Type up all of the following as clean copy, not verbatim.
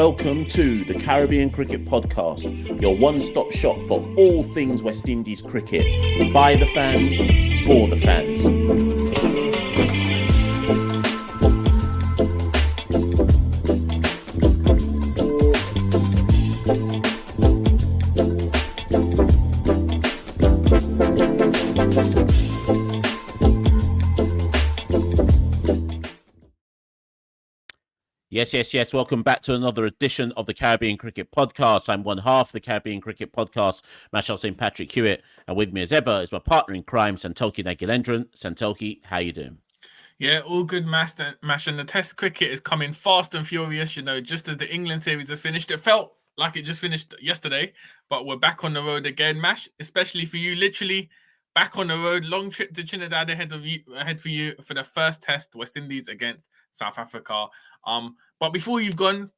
Welcome to the Caribbean Cricket Podcast, your one-stop shop for all things West Indies cricket. By the fans, for the fans. Yes. Welcome back to another edition of the Caribbean Cricket Podcast. I'm one half of the Caribbean Cricket Podcast, Machel and Santokie Hewitt, and with me as ever is my partner in crime, Santokie Nagilendran. Santokie, how you doing? Yeah, all good, Mash. And the Test cricket is coming fast and furious. You know, just as the England series has finished, it felt like it just finished yesterday, but we're back on the road again, Mash. Especially for you, literally back on the road. Long trip to Trinidad ahead for you for the first Test, West Indies against South Africa. But before you've gone,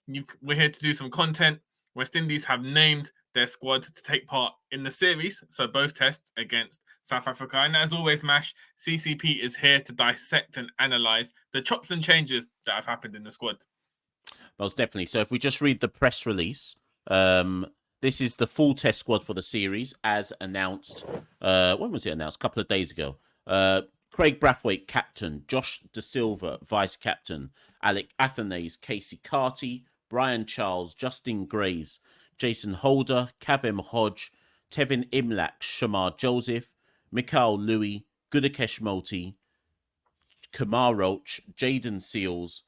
we're here to do some content. West Indies have named their squad to take part in the series, so both Tests against South Africa. And as always, Mash, CCP is here to dissect and analyse the chops and changes that have happened in the squad. Most definitely. So if we just read the press release, this is the full Test squad for the series as announced. When was it announced? A couple of days ago. Craig Brathwaite, captain. Josh De Silva, vice-captain. Alec Athanaze, Keacy Carty. Bryan Charles, Justin Graves, Jason Holder, Kavem Hodge, Tevin Imlach, Shamar Joseph, Mikhail Louis, Gudakesh Moti, Kumar Roach, Jaden Seals,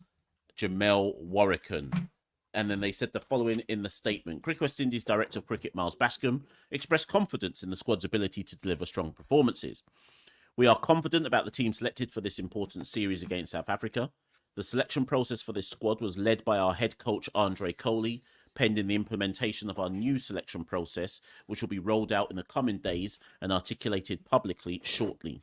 Jamel Warrican. And then they said the following in the statement. Cricket West Indies Director of Cricket Miles Bascombe expressed confidence in the squad's ability to deliver strong performances. We are confident about the team selected for this important series against South Africa. The selection process for this squad was led by our head coach, Andre Coley, pending the implementation of our new selection process, which will be rolled out in the coming days and articulated publicly shortly.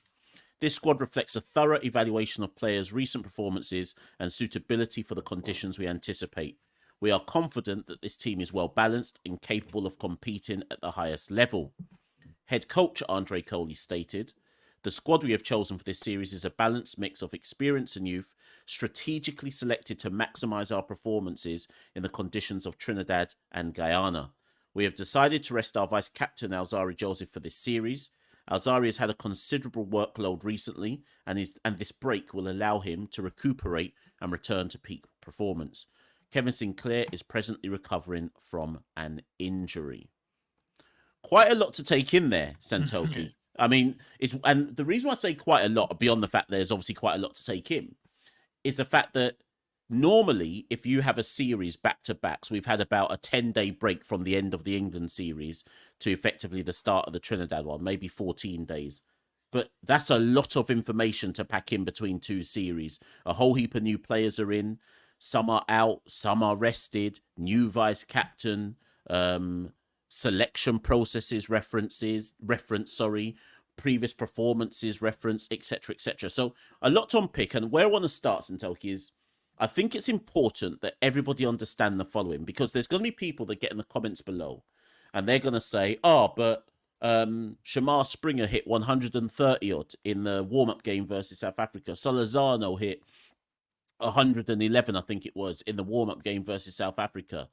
This squad reflects a thorough evaluation of players' recent performances and suitability for the conditions we anticipate. We are confident that this team is well balanced and capable of competing at the highest level. Head coach Andre Coley stated, "The squad we have chosen for this series is a balanced mix of experience and youth, strategically selected to maximise our performances in the conditions of Trinidad and Guyana. We have decided to rest our vice-captain Alzarri Joseph for this series. Alzarri has had a considerable workload recently, and this break will allow him to recuperate and return to peak performance. Kevin Sinclair is presently recovering from an injury." Quite a lot to take in there, Santokie. I mean, and the reason why I say quite a lot, beyond the fact there's obviously quite a lot to take in, is the fact that normally, if you have a series back-to-back, so we've had about a 10-day break from the end of the England series to effectively the start of the Trinidad one, maybe 14 days. But that's a lot of information to pack in between two series. A whole heap of new players are in. Some are out, some are rested, new vice-captain, selection processes previous performances reference, etc. So a lot to unpick, and where I want to start, Santokie, is I think it's important that everybody understand the following, because there's going to be people that get in the comments below and they're going to say, but Shamar Springer hit 130 odd in the warm-up game versus South Africa. Solazano hit 111, I think it was, in the warm-up game versus South Africa.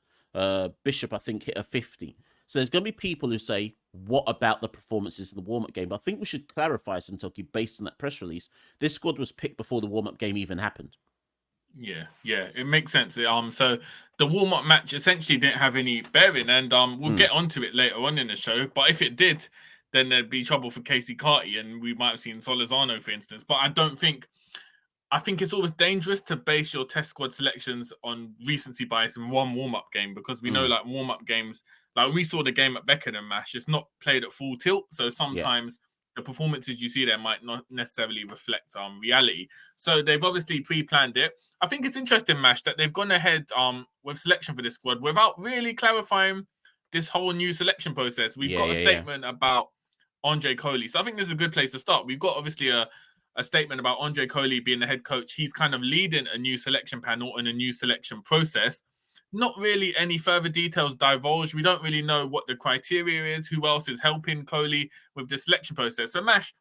Bishop, I think, hit a 50. So there's going to be people who say, what about the performances in the warm-up game? But I think we should clarify, Santokie, based on that press release, this squad was picked before the warm-up game even happened. Yeah, it makes sense. So the warm-up match essentially didn't have any bearing, and we'll get onto it later on in the show. But if it did, then there'd be trouble for Keacy Carty, and we might have seen Solazano, for instance. But I think it's always dangerous to base your Test squad selections on recency bias in one warm-up game, because we know, like, warm-up games, like we saw the game at Beckenham, Mash, it's not played at full tilt, so sometimes the performances you see there might not necessarily reflect reality. So they've obviously pre-planned it. I think it's interesting, Mash, that they've gone ahead with selection for this squad without really clarifying this whole new selection process. We've got a statement about Andre Coley, so I think this is a good place to start. We've got obviously a statement about Andre Coley being the head coach. He's kind of leading a new selection panel and a new selection process. Not really any further details divulged. We don't really know what the criteria is, who else is helping Coley with the selection process. So, Mash,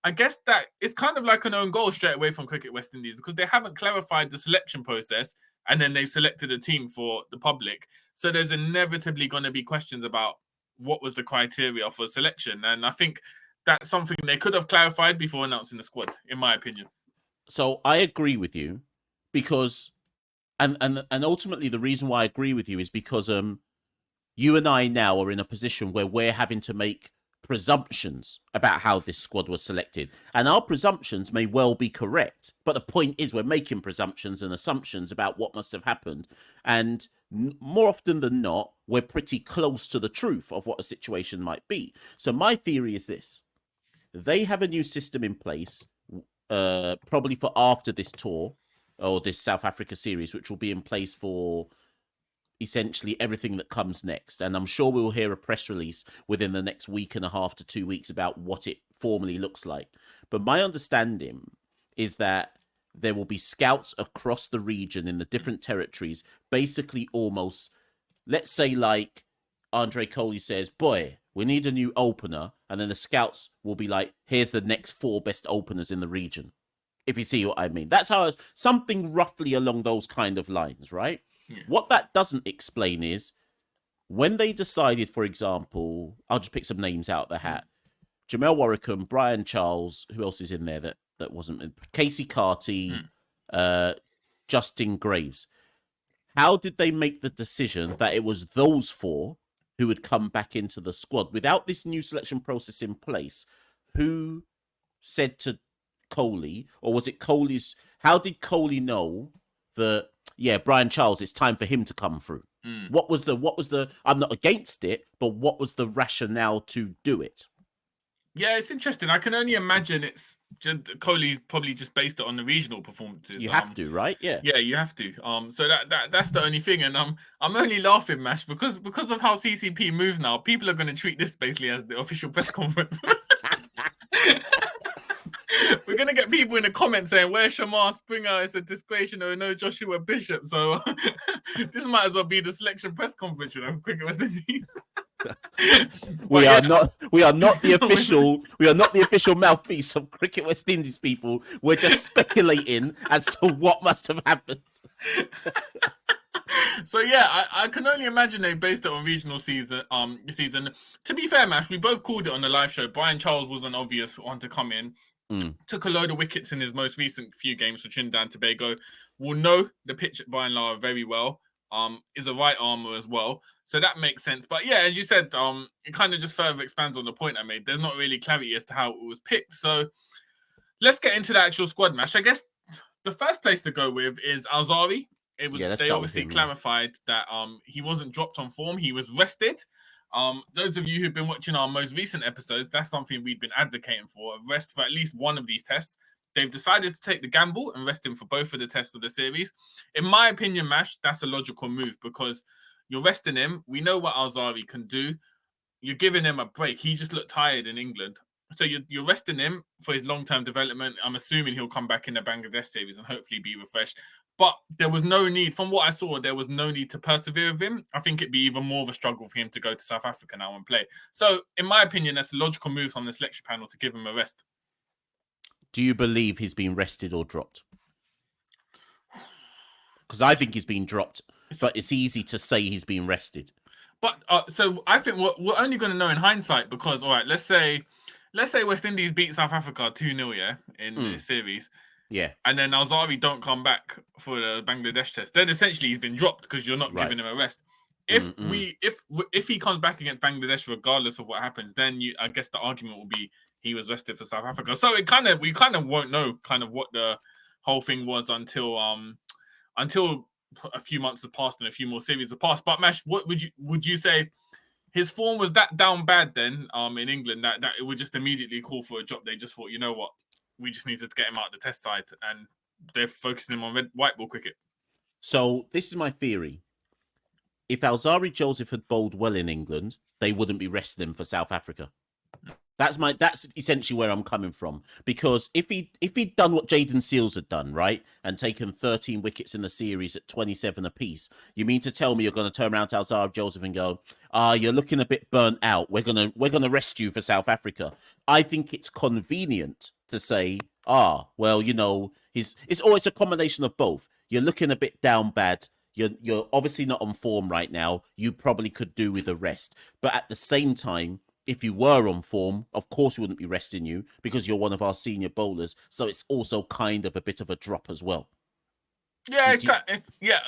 I guess that it's kind of like an own goal straight away from Cricket West Indies, because they haven't clarified the selection process. and then they've selected a team for the public. So there's inevitably going to be questions about what was the criteria for selection. And I think that's something they could have clarified before announcing the squad, in my opinion. So I agree with you because, and ultimately the reason why I agree with you is because you and I now are in a position where we're having to make presumptions about how this squad was selected, and our presumptions may well be correct, but the point is we're making presumptions and assumptions about what must have happened, and more often than not we're pretty close to the truth of what a situation might be. So my theory is this: they have a new system in place, probably for after this tour or this South Africa series, which will be in place for essentially everything that comes next. And I'm sure we'll hear a press release within the next week and a half to 2 weeks about what it formally looks like. But my understanding is that there will be scouts across the region in the different territories, basically almost, let's say like Andre Coley says, boy, we need a new opener. And then the scouts will be like, here's the next 4 best openers in the region. If you see what I mean. That's how something roughly along those kind of lines, right? Yeah. What that doesn't explain is when they decided, for example, I'll just pick some names out of the hat. Jamel Warricombe, Brian Charles, who else is in there that wasn't? Keacy, Carty, Justin Graves. How did they make the decision that it was those 4 who would come back into the squad without this new selection process in place? Who said to Coley, or was it Coley's? How did Coley know that? Yeah, Brian Charles, it's time for him to come through. What was the? I'm not against it, but what was the rationale to do it? Yeah, it's interesting. I can only imagine it's just Coley's probably just based it on the regional performances. You have to, right? Yeah. Yeah, you have to. So that's the only thing, and I'm only laughing, Mash, because of how CCP moves now. People are going to treat this basically as the official press conference. We're going to get people in the comments saying, where's Shamar Springer? It's a disgrace, no Joshua Bishop. So this might as well be the selection press conference, for Cricket West Indies. We are not the official mouthpiece of Cricket West Indies, people. We're just speculating as to what must have happened. So yeah, I can only imagine they based it on regional season. To be fair, Mash, we both called it on the live show. Brian Charles was an obvious one to come in. Took a load of wickets in his most recent few games for Trinidad and Tobago. Will know the pitch at Bryan very well. Is a right armer as well, so that makes sense. But yeah, as you said, it kind of just further expands on the point I made. There's not really clarity as to how it was picked. So let's get into the actual squad match. I guess the first place to go with is Alzari. They obviously clarified that he wasn't dropped on form; he was rested. Those of you who've been watching our most recent episodes, that's something we've been advocating for, a rest for at least one of these tests. They've decided to take the gamble and rest him for both of the tests of the series. In my opinion, Mash, that's a logical move because you're resting him. We know what Alzari can do. You're giving him a break. He just looked tired in England. So you're resting him for his long-term development. I'm assuming he'll come back in the Bangladesh series and hopefully be refreshed. But there was no need, from what I saw, there was no need to persevere with him. I think it'd be even more of a struggle for him to go to South Africa now and play. So, in my opinion, that's a logical move from the selection panel to give him a rest. Do you believe he's been rested or dropped? Because I think he's been dropped, but it's easy to say he's been rested. But so I think we're only going to know in hindsight because, all right, let's say West Indies beat South Africa 2-0, yeah, in the series. Yeah. And then Alzari don't come back for the Bangladesh test. Then essentially he's been dropped because you're not giving him a rest. If he comes back against Bangladesh regardless of what happens, then I guess the argument will be he was rested for South Africa. So we kind of won't know kind of what the whole thing was until a few months have passed and a few more series have passed. But Mash, what would you say his form was that down bad then in England that it would just immediately call for a drop? They just thought, you know what, we just needed to get him out of the test side, and they're focusing him on white ball cricket. So this is my theory. If Alzari Joseph had bowled well in England, they wouldn't be resting him for South Africa. That's essentially where I'm coming from. Because if he'd done what Jayden Seales had done, right, and taken 13 wickets in the series at 27 apiece, you mean to tell me you're going to turn around to Alzari Joseph and go, you're looking a bit burnt out. We're gonna rest you for South Africa. I think it's convenient to say, well, it's always a combination of both. you're looking a bit down bad. You're obviously not on form right now. You probably could do with a rest. But at the same time, if you were on form, of course we wouldn't be resting you because you're one of our senior bowlers. So it's also kind of a bit of a drop as well. Yeah,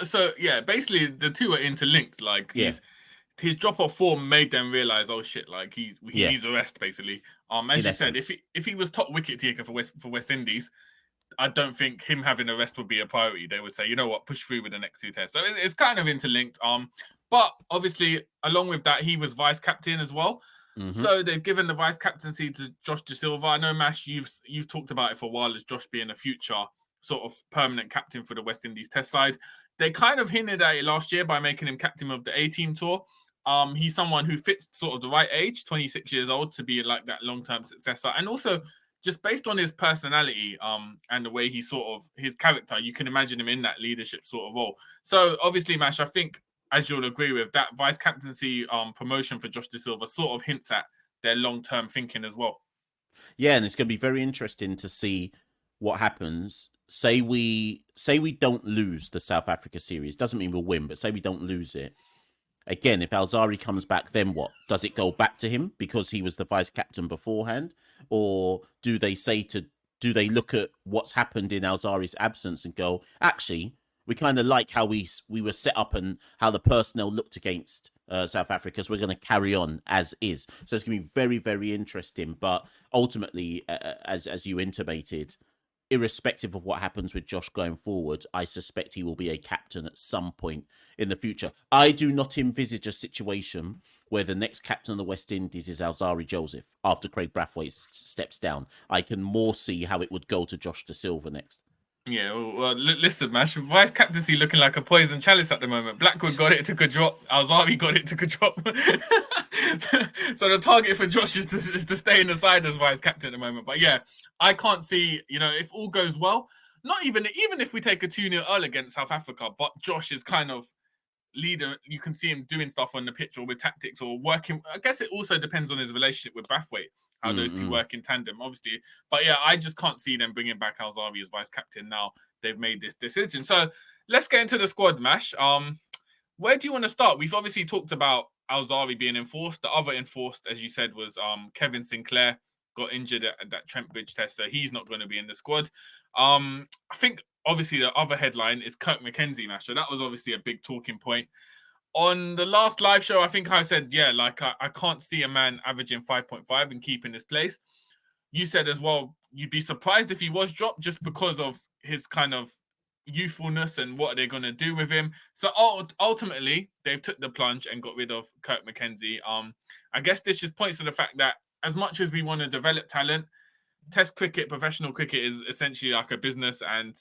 So yeah, basically the two are interlinked. Like Yeah. his drop off form made them realize, oh shit, like he Yeah. needs a rest basically. As In you said, essence. if he was top wicket taker for West Indies, I don't think him having a rest would be a priority. They would say, you know what, push through with the next two tests. So it's kind of interlinked. But obviously, along with that, he was vice captain as well. Mhm. So they've given the vice captaincy to Josh De Silva. I know, Mash, you've talked about it for a while as Josh being a future sort of permanent captain for the West Indies Test side. They kind of hinted at it last year by making him captain of the A-team tour. He's someone who fits sort of the right age, 26 years old, to be like that long-term successor. And also, just based on his personality and the way he sort of, his character, you can imagine him in that leadership sort of role. So obviously, Mash, I think, as you'll agree with, that vice captaincy promotion for Josh De Silva sort of hints at their long-term thinking as well. Yeah, and it's going to be very interesting to see what happens. Say we don't lose the South Africa series. Doesn't mean we'll win, but say we don't lose it. Again, if Alzari comes back, then what? Does it go back to him because he was the vice captain beforehand? Or do they look at what's happened in Alzari's absence and go, actually, we kind of like how we were set up and how the personnel looked against South Africa, so we're going to carry on as is. So it's going to be very, very interesting. But ultimately, as you intimated, irrespective of what happens with Josh going forward, I suspect he will be a captain at some point in the future. I do not envisage a situation where the next captain of the West Indies is Alzari Joseph after Craig Brathwaite steps down. I can more see how it would go to Josh De Silva next. Yeah, well, listen, Mash, vice captaincy looking like a poison chalice at the moment. Blackwood got it, took a drop. Alzari got it, took a drop. So the target for Josh is to stay in the side as vice captain at the moment. But yeah, I can't see, if all goes well, not even if we take a 2-0 early against South Africa, but Josh is kind of leader. You can see him doing stuff on the pitch or with tactics or working. I guess it also depends on his relationship with Brathwaite, how those two work in tandem, obviously. But yeah, I just can't see them bringing back Alzari as vice captain now they've made this decision. So let's get into the squad, Mash. Where do you want to start? We've obviously talked about Alzari being enforced. The other enforced, as you said, was Kevin Sinclair. Got injured at that Trent Bridge test, so he's not going to be in the squad. I think obviously the other headline is Kirk McKenzie, Mash. So that was obviously a big talking point. On the last live show, I think I said, yeah, like I can't see a man averaging 5.5 and keeping his place. You said as well, you'd be surprised if he was dropped just because of his kind of youthfulness and what are they going to do with him. So ultimately, they've took the plunge and got rid of Kirk McKenzie. I guess this just points to the fact that as much as we want to develop talent, Test cricket, professional cricket is essentially like a business, and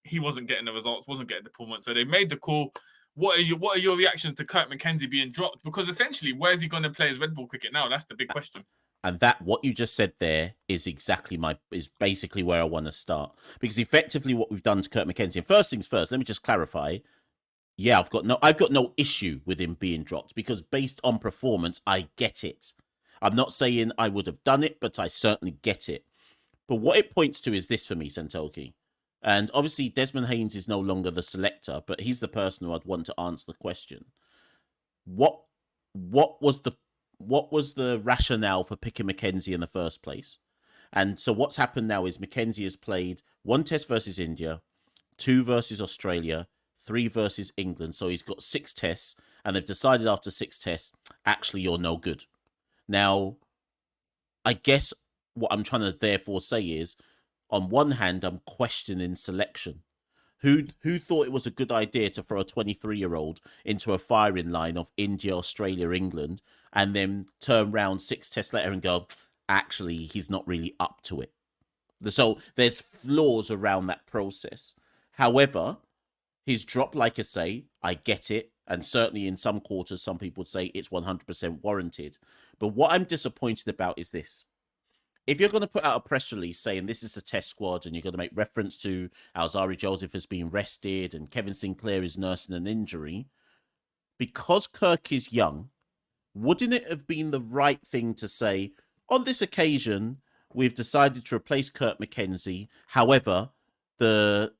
he wasn't getting the results, wasn't getting the performance. So they made the call. What are your reactions to Kirk McKenzie being dropped? Because essentially, where's he going to play his red ball cricket now? That's the big question. And that, what you just said there, is basically where I want to start. Because effectively what we've done to Kirk McKenzie, and first things first, let me just clarify. Yeah, I've got no issue with him being dropped because based on performance, I get it. I'm not saying I would have done it, but I certainly get it. But what it points to is this for me, Santokie. And obviously Desmond Haynes is no longer the selector, but he's the person who I'd want to answer the question. What was the rationale for picking McKenzie in the first place? And so what's happened now is McKenzie has played 1 test versus India, 2 versus Australia, 3 versus England. So he's got 6 tests, and they've decided after 6 tests, actually, you're no good. Now, I guess what I'm trying to therefore say is, on one hand, I'm questioning selection. Who thought it was a good idea to throw a 23-year-old into a firing line of India, Australia, England, and then turn round 6 tests later and go, actually, he's not really up to it. So there's flaws around that process. However, his drop, like I say, I get it. And certainly in some quarters, some people would say it's 100% warranted. But what I'm disappointed about is this. If you're going to put out a press release saying this is a test squad and you're going to make reference to Alzari Joseph as being rested and Kevin Sinclair is nursing an injury, because Kirk is young, wouldn't it have been the right thing to say, on this occasion, we've decided to replace Kirk McKenzie. However, the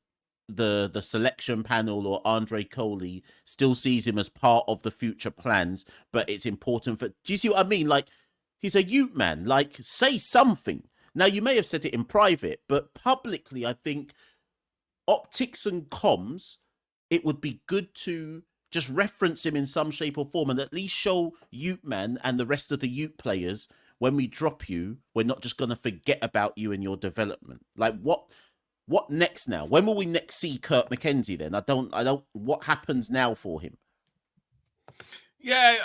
the selection panel or Andre Coley still sees him as part of the future plans, but it's important for. Do you see what I mean? Like, he's a youth man. Like, say something. Now, you may have said it in private, but publicly, I think optics and comms, it would be good to just reference him in some shape or form and at least show Ute Man and the rest of the Ute players, when we drop you, we're not just going to forget about you and your development. Like, what next now? When will we next see Kurt McKenzie then? I don't, what happens now for him? Yeah,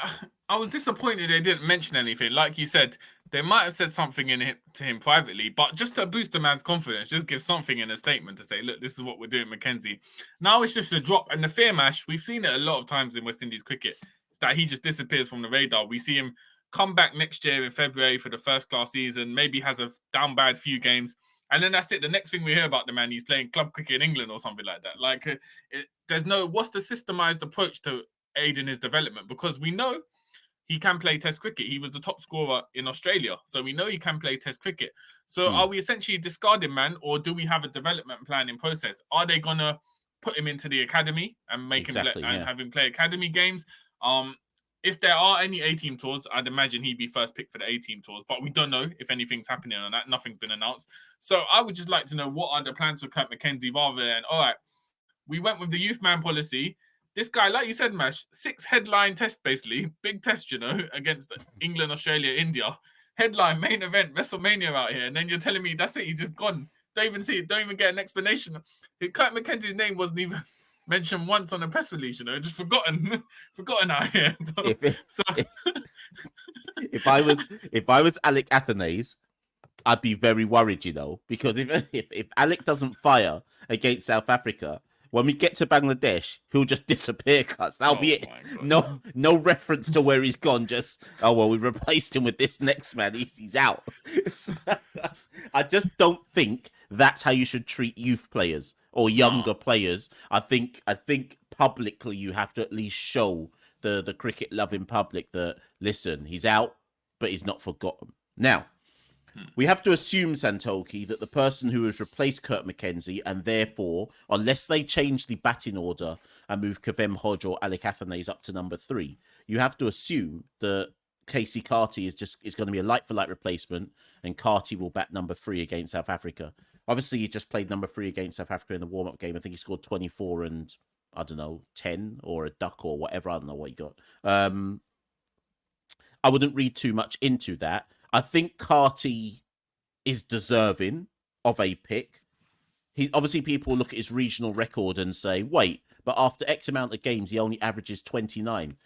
I was disappointed they didn't mention anything. Like you said, they might have said something to him privately, but just to boost the man's confidence, just give something in a statement to say, look, this is what we're doing, McKenzie. Now it's just a drop. And the fear mash, we've seen it a lot of times in West Indies cricket, it's that he just disappears from the radar. We see him come back next year in February for the first class season, maybe has a down bad few games, and then that's it. The next thing we hear about the man, he's playing club cricket in England or something like that. Like, there's no, what's the systemized approach to aid in his development? Because we know he can play Test cricket. He was the top scorer in Australia, so we know he can play Test cricket. So are we essentially discarding man, or do we have a development plan in process? Are they gonna put him into the academy and make him have him play academy games? If there are any A-team tours, I'd imagine he'd be first pick for the A-team tours, but we don't know if anything's happening on that. Nothing's been announced. So I would just like to know, what are the plans for Kurt McKenzie, rather than, all right, we went with the youth man policy. This guy, like you said, Mash, 6 headline tests, basically. Big test, against England, Australia, India. Headline, main event, WrestleMania out here. And then you're telling me that's it, he's just gone. Don't even see it, don't even get an explanation. Kurt McKenzie's name wasn't even mentioned once on a press release, just forgotten out here. If I was Alec Athanaze, I'd be very worried, because if Alec doesn't fire against South Africa, when we get to Bangladesh, he'll just disappear, cuts. That'll be it. No reference to where he's gone. Just, we replaced him with this next man. He's out. I just don't think that's how you should treat youth players or younger players. I think publicly you have to at least show the cricket loving public that, listen, he's out, but he's not forgotten. Now, we have to assume, Santokie, that the person who has replaced Kurt McKenzie, and therefore, unless they change the batting order and move Kavem Hodge or Alec Athanaze up to number 3, you have to assume that Keacy Carty is going to be a light-for-light replacement, and Carty will bat number 3 against South Africa. Obviously, he just played number 3 against South Africa in the warm-up game. I think he scored 24 and, 10 or a duck or whatever. I don't know what he got. I wouldn't read too much into that. I think Carty is deserving of a pick. Obviously, people look at his regional record and say, wait, but after X amount of games, he only averages 29.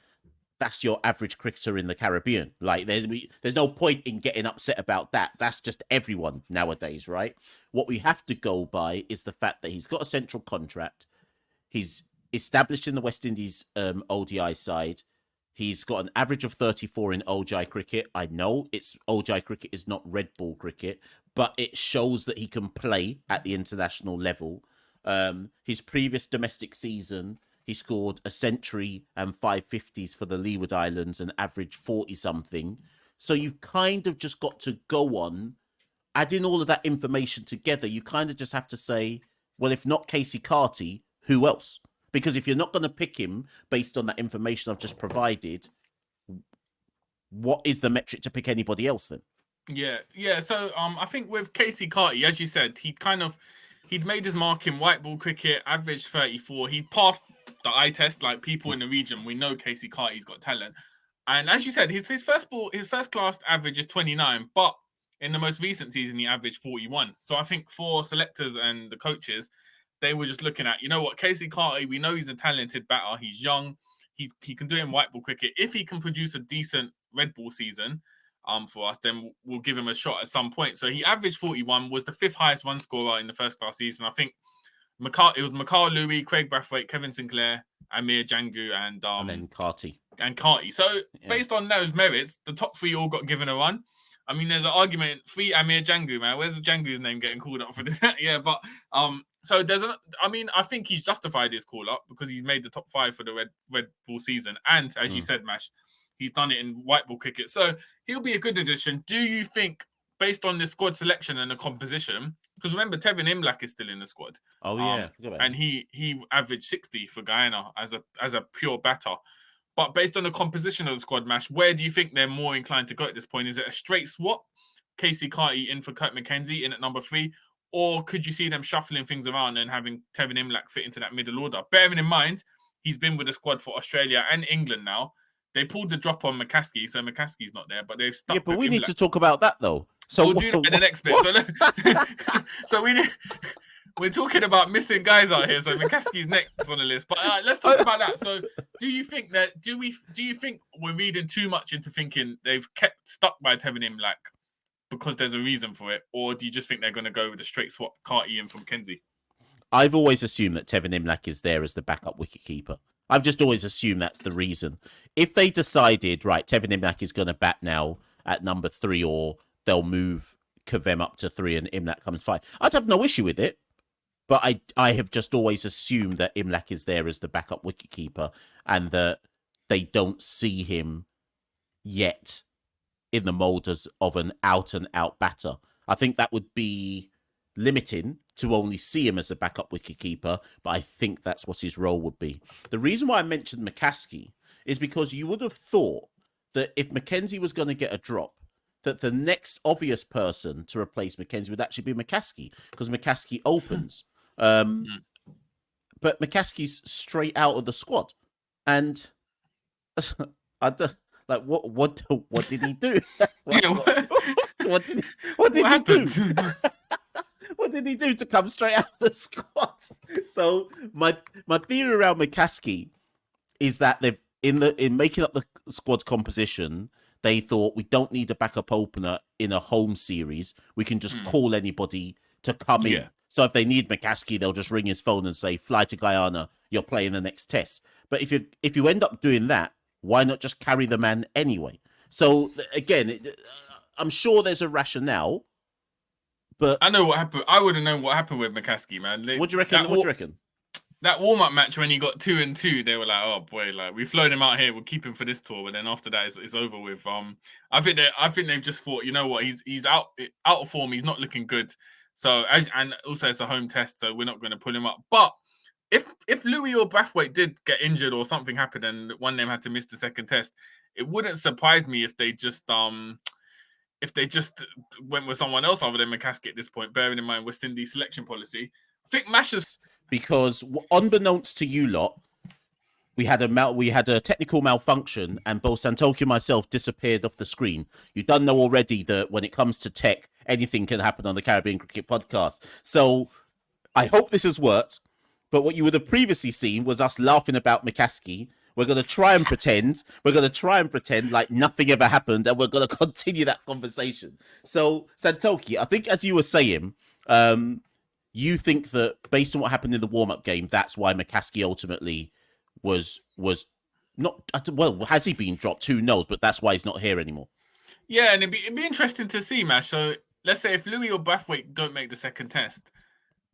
That's your average cricketer in the Caribbean. Like, there's no point in getting upset about that. That's just everyone nowadays, right? What we have to go by is the fact that he's got a central contract. He's established in the West Indies ODI side. He's got an average of 34 in ODI cricket. I know ODI cricket is not red ball cricket, but it shows that he can play at the international level. His previous domestic season, he scored a century and 550s for the Leeward Islands and averaged 40-something. So you've kind of just got to go on, adding all of that information together. You kind of just have to say, well, if not Keacy Carty, who else? Because if you're not going to pick him based on that information I've just provided, what is the metric to pick anybody else then? Yeah. So I think with Keacy Carty, as you said, he'd made his mark in white ball cricket, averaged 34. He passed the eye test. Like, people in the region, we know Keacy Carty's got talent. And as you said, his first class average is 29, but in the most recent season he averaged 41. So I think for selectors and the coaches, they were just looking at, Keacy Carty, we know he's a talented batter. He's young. He can do it in white ball cricket. If he can produce a decent red ball season for us, then we'll give him a shot at some point. So he averaged 41, was the 5th highest run scorer in the first class season. I think it was Machel Louis, Craig Brathwaite, Kevin Sinclair, Amir Jangu, and then Carty. So based on those merits, the top 3 all got given a run. I mean, there's an argument, 3 Amir Jangu, man. Where's the Jangu's name getting called up for this? So I think he's justified his call up because he's made the top 5 for the red ball season. And as you said, Mash, he's done it in white ball cricket. So he'll be a good addition. Do you think, based on the squad selection and the composition, because remember Tevin Imlach is still in the squad. Oh yeah, and he averaged 60 for Guyana as a pure batter. But based on the composition of the squad, Mash, where do you think they're more inclined to go at this point? Is it a straight swap? Keacy, Carty in for Kurt McKenzie in at number 3? Or could you see them shuffling things around and having Tevin Imlach fit into that middle order? Bearing in mind, he's been with the squad for Australia and England now. They pulled the drop on McCaskey, so McCaskey's not there, but they've stuck. Yeah, but we Imlach. need to talk about that though. So we'll do that in the next bit. So we're talking about missing guys out here. So McCaskey's next on the list. But let's talk about that. So do you think we're reading too much into thinking they've kept stuck by Tevin Imlach because there's a reason for it, or do you just think they're going to go with a straight swap Carty in from McKenzie? I've always assumed that Tevin Imlach is there as the backup wicketkeeper. I've just always assumed that's the reason. If they decided, right, Tevin Imlach is going to bat now at number 3, or they'll move Kavem up to 3 and Imlach comes 5, I'd have no issue with it. But I have just always assumed that Imlach is there as the backup wicketkeeper and that they don't see him yet in the mould of an out-and-out batter. I think that would be limiting to only see him as a backup wicketkeeper, but I think that's what his role would be. The reason why I mentioned McCaskey is because you would have thought that if McKenzie was going to get a drop, that the next obvious person to replace McKenzie would actually be McCaskey, because McCaskey opens. But McCaskey's straight out of the squad, and what did he do? What did he do? What did he do to come straight out of the squad? So my theory around McCaskey is that they've in making up the squad composition, they thought we don't need a backup opener in a home series. We can just call anybody to come in. So if they need McCaskey, they'll just ring his phone and say, "Fly to Guyana, you're playing the next test." But if you end up doing that, why not just carry the man anyway? So again, I'm sure there's a rationale, but I know what happened. I would have known what happened with McCaskey, man. What do you reckon? That warm-up match when he got 2 and 2, they were like, "Oh boy, like we've flown him out here, we'll keep him for this tour." But then after that, it's over with. I think they've just thought, you know what, he's out of form. He's not looking good. So and also it's a home test, so we're not going to pull him up. But if Louis or Brathwaite did get injured or something happened and one of them had to miss the second test, it wouldn't surprise me if they just went with someone else other than McCaskey at this point, bearing in mind West Indies selection policy. I think Mash's, because unbeknownst to you lot, we had a technical malfunction and both Santokie and myself disappeared off the screen. You don't know already that when it comes to tech, anything can happen on the Caribbean Cricket Podcast. So I hope this has worked. But what you would have previously seen was us laughing about McCaskey. We're going to try and pretend like nothing ever happened, and we're going to continue that conversation. So, Santokie, I think as you were saying, you think that based on what happened in the warm-up game, that's why McCaskey ultimately was not, well, has he been dropped? Who knows? But that's why he's not here anymore. Yeah, and it'd be interesting to see, Mash. So let's say if Louis or Brathwaite don't make the second test,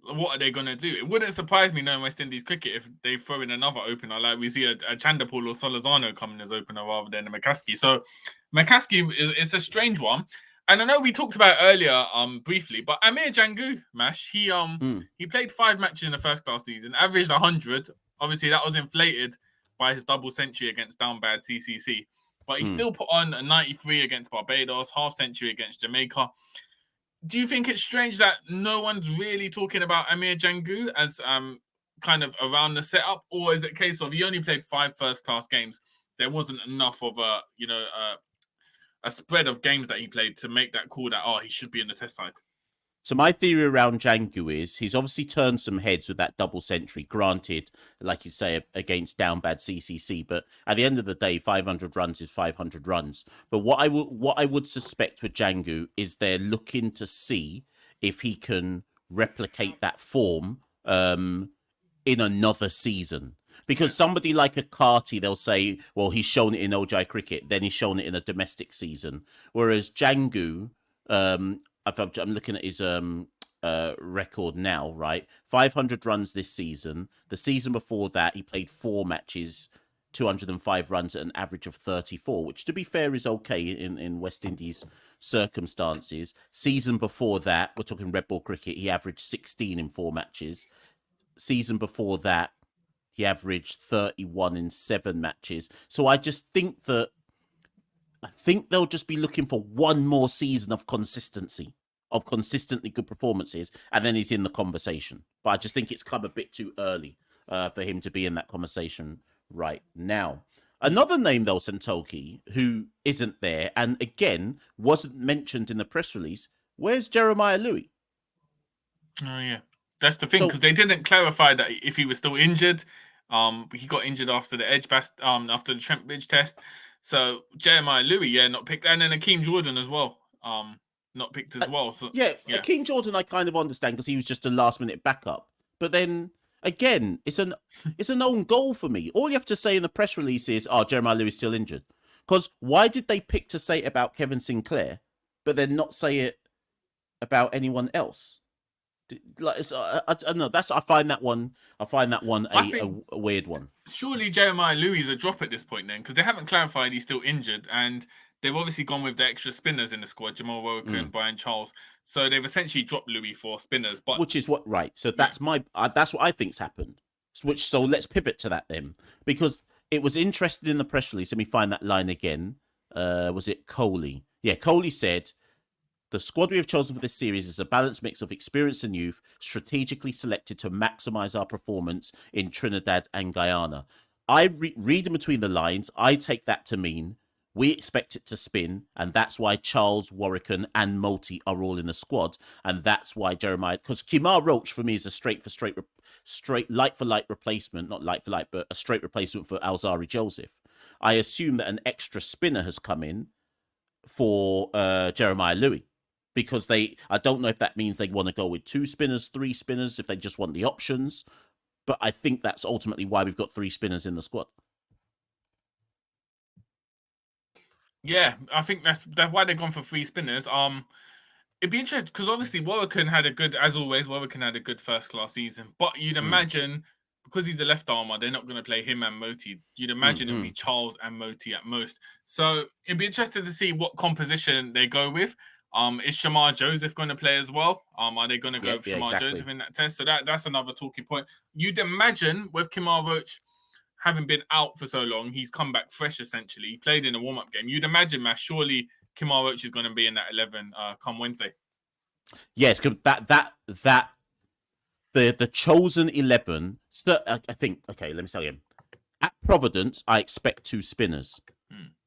what are they going to do? It wouldn't surprise me knowing West Indies cricket if they throw in another opener, like we see a Chanderpaul or Solazano coming as opener rather than a McCaskey. So McCaskey is a strange one. And I know we talked about it earlier briefly, but Amir Jangu, Mash, he played 5 matches in the first class season, averaged 100. Obviously, that was inflated by his double century against down bad CCC. But he still put on a 93 against Barbados, half century against Jamaica. Do you think it's strange that no one's really talking about Amir Jangu as kind of around the setup? Or is it a case of he only played 5 first-class games? There wasn't enough of a spread of games that he played to make that call that, he should be in the test side. So my theory around Jangu is he's obviously turned some heads with that double century, granted, like you say, against down bad CCC. But at the end of the day, 500 runs is 500 runs. But what I would suspect with Jangu is they're looking to see if he can replicate that form in another season. Because somebody like a Carty, they'll say, well, he's shown it in ODI cricket, then he's shown it in a domestic season. Whereas Jangu, I'm looking at his record now, right? 500 runs this season. The season before that, he played 4 matches, 205 runs at an average of 34, which, to be fair, is okay in West Indies circumstances. Season before that, we're talking red ball cricket, he averaged 16 in 4 matches. Season before that, he averaged 31 in 7 matches. So I think they'll just be looking for one more season of consistency, of consistently good performances, and then he's in the conversation. But I just think it's come a bit too early for him to be in that conversation right now. Another name, though, Santokie, who isn't there, and again, wasn't mentioned in the press release, where's Jeremiah Louis? Oh, yeah. That's the thing, because they didn't clarify that if he was still injured. He got injured after the after the Trent Bridge test. So Jeremiah Louis, not picked, and then Akeem Jordan as well, not picked as well. So Akeem Jordan, I kind of understand because he was just a last minute backup. But then again, it's an own goal for me. All you have to say in the press release is, "Oh, Jeremiah Louis is still injured." Because why did they pick to say it about Kevin Sinclair, but then not say it about anyone else? Like, I don't know. I find that one a weird one. Surely Jeremiah Louis is a drop at this point then, because they haven't clarified he's still injured, and they've obviously gone with the extra spinners in the squad, Jamal Woker and Bryan Charles. So they've essentially dropped Louis for spinners, but which is right. So that's that's what I think's happened. So let's pivot to that then, because it was interested in the press release. Let me find that line again. Was it Coley? Yeah, Coley said, "The squad we have chosen for this series is a balanced mix of experience and youth, strategically selected to maximise our performance in Trinidad and Guyana." I read in between the lines. I take that to mean we expect it to spin, and that's why Charles, Warwick, and Multi are all in the squad, and that's why Jeremiah. Because Kemar Roach for me is a straight light for light replacement, not light for light, but a straight replacement for Alzari Joseph. I assume that an extra spinner has come in for Jeremiah Louis. Because I don't know if that means they want to go with 2 spinners, 3 spinners, if they just want the options. But I think that's ultimately why we've got 3 spinners in the squad. Yeah, I think that's why they've gone for 3 spinners. It'd be interesting because obviously Warwickon had a good first-class season. But you'd imagine, because he's a left armer, they're not going to play him and Moti. You'd imagine it'd be Charles and Moti at most. So it'd be interesting to see what composition they go with. Is Shamar Joseph going to play as well? Are they going to go with Shamar Joseph in that test? So that's another talking point. You'd imagine with Kemar Roach having been out for so long, he's come back fresh essentially. He played in a warm-up game. You'd imagine, Mash, surely Kemar Roach is going to be in that 11 come Wednesday. Yes, that the chosen 11. I think. Okay, let me tell you. At Providence, I expect 2 spinners.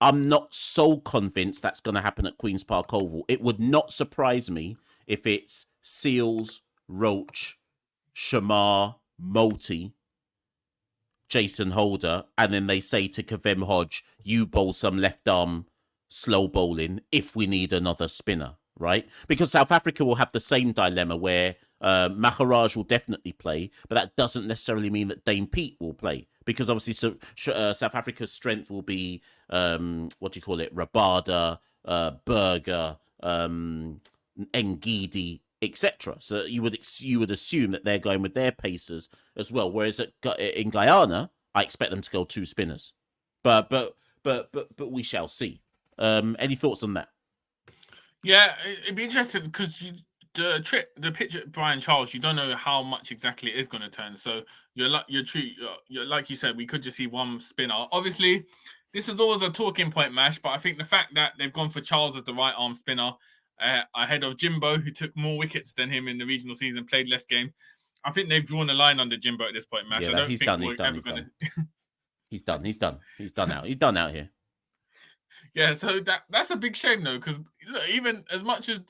I'm not so convinced that's going to happen at Queen's Park Oval. It would not surprise me if it's Seals, Roach, Shamar, Multi, Jason Holder, and then they say to Kavem Hodge, "You bowl some left arm slow bowling if we need another spinner," right? Because South Africa will have the same dilemma where Maharaj will definitely play, but that doesn't necessarily mean that Dame Pete will play. Because obviously South Africa's strength will be, Rabada, Berger, Ngidi, etc. So you would assume that they're going with their pacers as well. Whereas in Guyana, I expect them to go 2 spinners. But we shall see. Any thoughts on that? Yeah, it'd be interesting because the pitch at Bryan Charles, you don't know how much exactly it is going to turn. So you're like you said, we could just see 1 spinner. Obviously, this is always a talking point, Mash. But I think the fact that they've gone for Charles as the right arm spinner ahead of Jimbo, who took more wickets than him in the regional season, played less games. I think they've drawn a line under Jimbo at this point, Mash. Yeah, he's done. He's done out here. Yeah, so that's a big shame though, because even as much as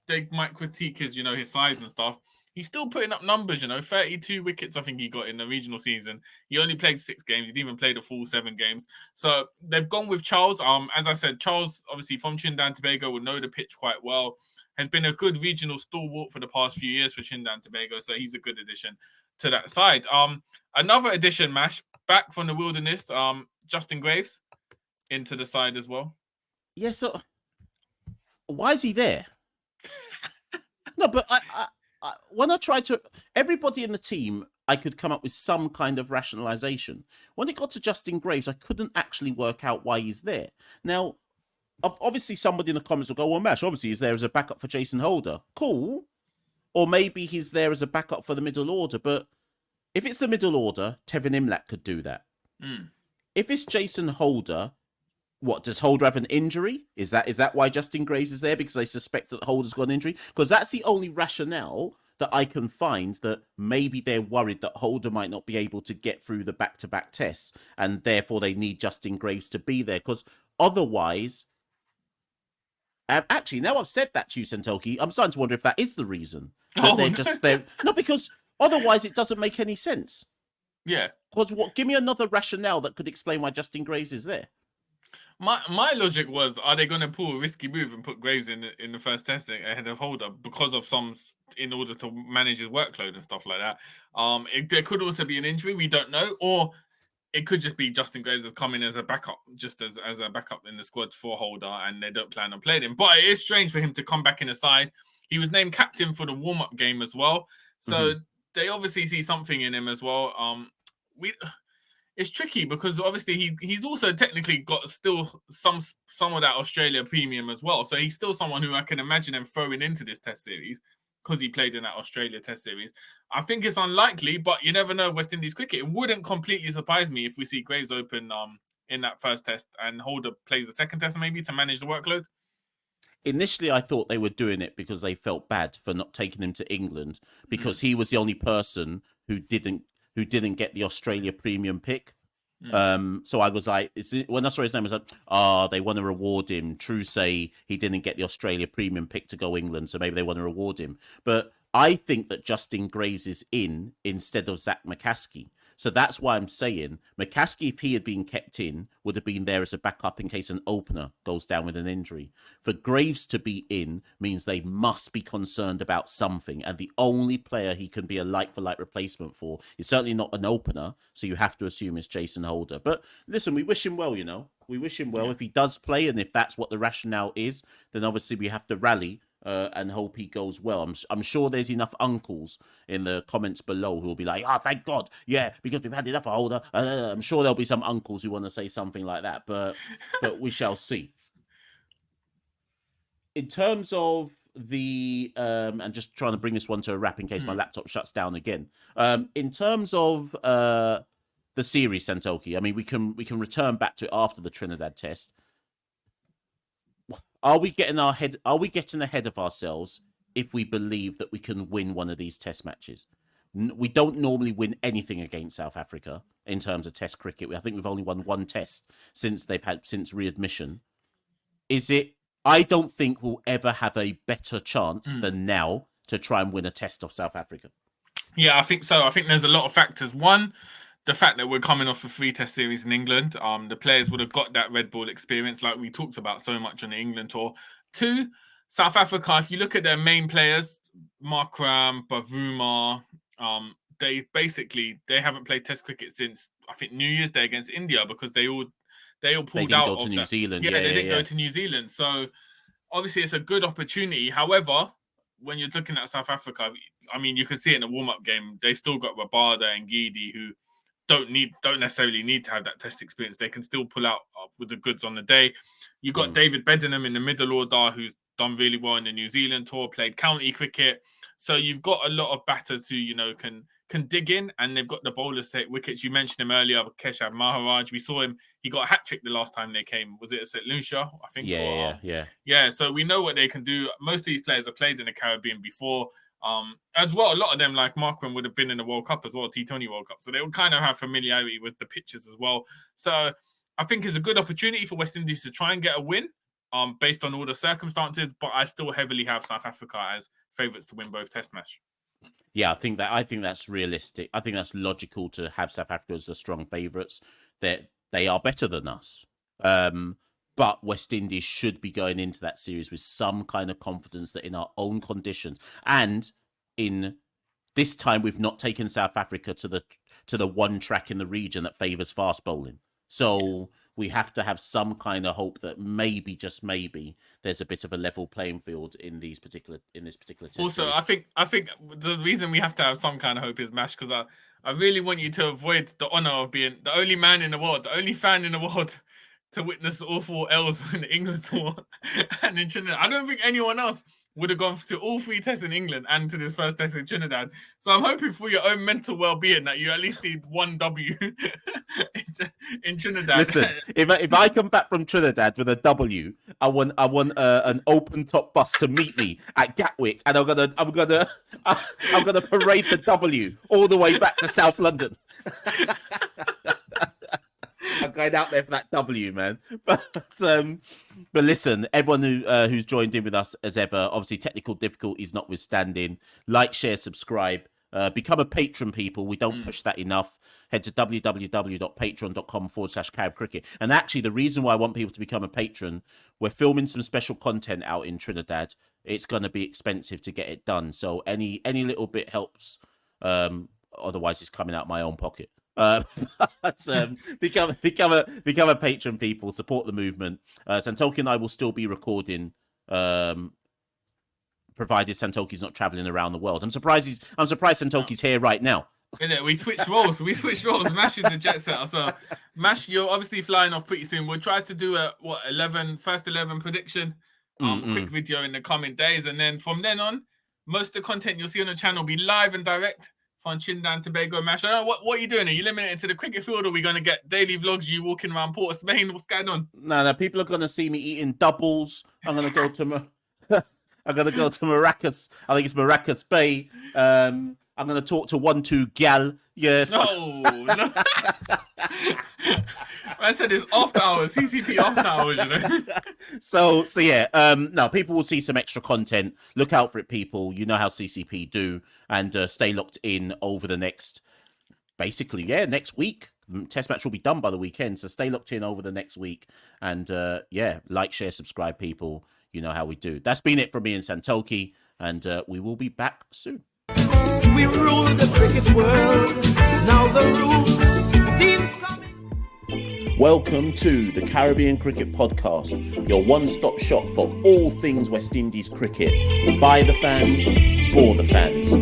they might critique his his size and stuff, he's still putting up numbers. 32 wickets I think he got in the regional season. He only played 6 games. He didn't even play the full 7 games. So they've gone with Charles. As I said, Charles obviously from Trinidad and Tobago will know the pitch quite well. Has been a good regional stalwart for the past few years for Trinidad and Tobago. So he's a good addition to that side. Another addition, Mash, back from the wilderness. Justin Graves into the side as well. Yeah, so why is he there? No, but when I tried to, everybody in the team, I could come up with some kind of rationalization. When it got to Justin Graves, I couldn't actually work out why he's there. Now, obviously, somebody in the comments will go, well, Mash, obviously he's there as a backup for Jason Holder. Cool. Or maybe he's there as a backup for the middle order. But if it's the middle order, Tevin Imlach could do that. If it's Jason Holder, what, does Holder have an injury? Is that why Justin Graves is there? Because they suspect that Holder's got an injury? Because that's the only rationale that I can find, that maybe they're worried that Holder might not be able to get through the back-to-back tests, and therefore they need Justin Graves to be there. Because otherwise, actually, now I've said that to you, Santokie, I'm starting to wonder if that is the reason. That they're just there. No, because otherwise it doesn't make any sense. Yeah. Because give me another rationale that could explain why Justin Graves is there. My logic was, are they going to pull a risky move and put Graves in the first testing ahead of Holder because of in order to manage his workload and stuff like that? There could also be an injury, we don't know, or it could just be Justin Graves has come in as a backup, just as a backup in the squad for Holder, and they don't plan on playing him. But it is strange for him to come back in the side. He was named captain for the warm-up game as well, so they obviously see something in him as well. It's tricky because obviously he's also technically got still some of that Australia premium as well. So he's still someone who I can imagine them throwing into this test series because he played in that Australia test series. I think it's unlikely, but you never know West Indies cricket. It wouldn't completely surprise me if we see Graves open in that first test and Holder plays the second test maybe to manage the workload. Initially, I thought they were doing it because they felt bad for not taking him to England, because he was the only person who didn't get the Australia premium pick. So I was like, when I saw his name, I was like, they want to reward him. True say he didn't get the Australia premium pick to go England, so maybe they want to reward him. But I think that Justin Graves is in instead of Zach McCaskey. So that's why I'm saying McCaskey, if he had been kept in, would have been there as a backup in case an opener goes down with an injury. For Graves to be in means they must be concerned about something. And the only player he can be a like-for-like replacement for is certainly not an opener. So you have to assume it's Jason Holder. But listen, we wish him well, you know. We wish him well. If he does play, and if that's what the rationale is, then obviously we have to rally and hope he goes well. I'm sure there's enough uncles in the comments below who will be like, thank God, yeah, because we've had enough of Holder. I'm sure there'll be some uncles who want to say something like that, but we shall see. In terms of the and just trying to bring this one to a wrap in case my laptop shuts down again. In terms of the series, Santokie, I mean, we can return back to it after the Trinidad test. Are we getting ahead of ourselves if we believe that we can win one of these test matches? We don't normally win anything against South Africa in terms of test cricket. I think we've only won one test since readmission. I don't think we'll ever have a better chance than now to try and win a test of South Africa. Yeah, I think so. I think there's a lot of factors. One, the fact that we're coming off a 3-test series in England, the players would have got that red ball experience like we talked about so much on the England tour. 2, South Africa, if you look at their main players, Markram, Bavuma, they haven't played test cricket since, I think, New Year's Day against India, because they all pulled out of New Zealand. They didn't go to New Zealand. So obviously it's a good opportunity. However, when you're looking at South Africa, I mean, you can see it in the warm-up game. They've still got Rabada and Gidi, who don't necessarily need to have that test experience. They can still pull out with the goods on the day. You've got David Bedingham in the middle order, who's done really well in the New Zealand tour, played county cricket. So you've got a lot of batters who, can dig in, and they've got the bowlers to take wickets. You mentioned him earlier, Keshav Maharaj. We saw him. He got a hat-trick the last time they came. Was it at St. Lucia, I think? Yeah, so we know what they can do. Most of these players have played in the Caribbean before. As well, a lot of them, like Markram, would have been in the World Cup as well, T20 World Cup. So they would kind of have familiarity with the pitches as well. So I think it's a good opportunity for West Indies to try and get a win based on all the circumstances. But I still heavily have South Africa as favourites to win both Test match. Yeah, I think that's realistic. I think that's logical to have South Africa as the strong favourites. That they are better than us. But West Indies should be going into that series with some kind of confidence that in our own conditions, and in this time we've not taken South Africa to the one track in the region that favours fast bowling. So we have to have some kind of hope that maybe, just maybe, there's a bit of a level playing field in this particular test. Also, series. I think the reason we have to have some kind of hope is, Mash, because I really want you to avoid the honor of being the only man in the world, the only fan in the world to witness the awful L's in the England tour and in Trinidad. I don't think anyone else would have gone to all 3 tests in England and to this first test in Trinidad. So I'm hoping for your own mental well-being that you at least need 1 W in Trinidad. Listen, if I come back from Trinidad with a W, I want an open top bus to meet me at Gatwick, and I'm gonna parade the W all the way back to South London. I'm going out there for that W, man. But listen, everyone who's joined in with us as ever, obviously technical difficulties notwithstanding, like, share, subscribe, become a patron, people. We don't push that enough. Head to www.patreon.com/CaribCricket. And actually, the reason why I want people to become a patron, we're filming some special content out in Trinidad. It's going to be expensive to get it done, so any little bit helps. Otherwise, it's coming out of my own pocket. Become a patron, people. Support the movement. Santokie and I will still be recording, provided Santokie's not traveling around the world. I'm surprised Santokie's here right now. We switched roles. Mash is the jet setter. So Mash, you're obviously flying off pretty soon. We'll try to do a first 11 prediction, quick video in the coming days, and then from then on, most of the content you'll see on the channel will be live and direct on Trinidad and Tobago. Mash, I don't know, what are you doing? Are you limited to the cricket field, or are we going to get daily vlogs you walking around Port of Spain? What's going on? No, people are going to see me eating doubles. I'm going to go to Maracas. I think it's Maracas Bay. I'm going to talk to 1-2 gal. Yes. No. I said it's after hours, CCP after hours, you know. So yeah. No, people will see some extra content. Look out for it, people. You know how CCP do, and stay locked in over the next week. Test match will be done by the weekend, so stay locked in over the next week. And like, share, subscribe, people. You know how we do. That's been it from me and Santokie, and we will be back soon. We rule the cricket world. Now the rule seems coming. Welcome to the Caribbean Cricket Podcast, your one-stop shop for all things West Indies cricket. By the fans, for the fans.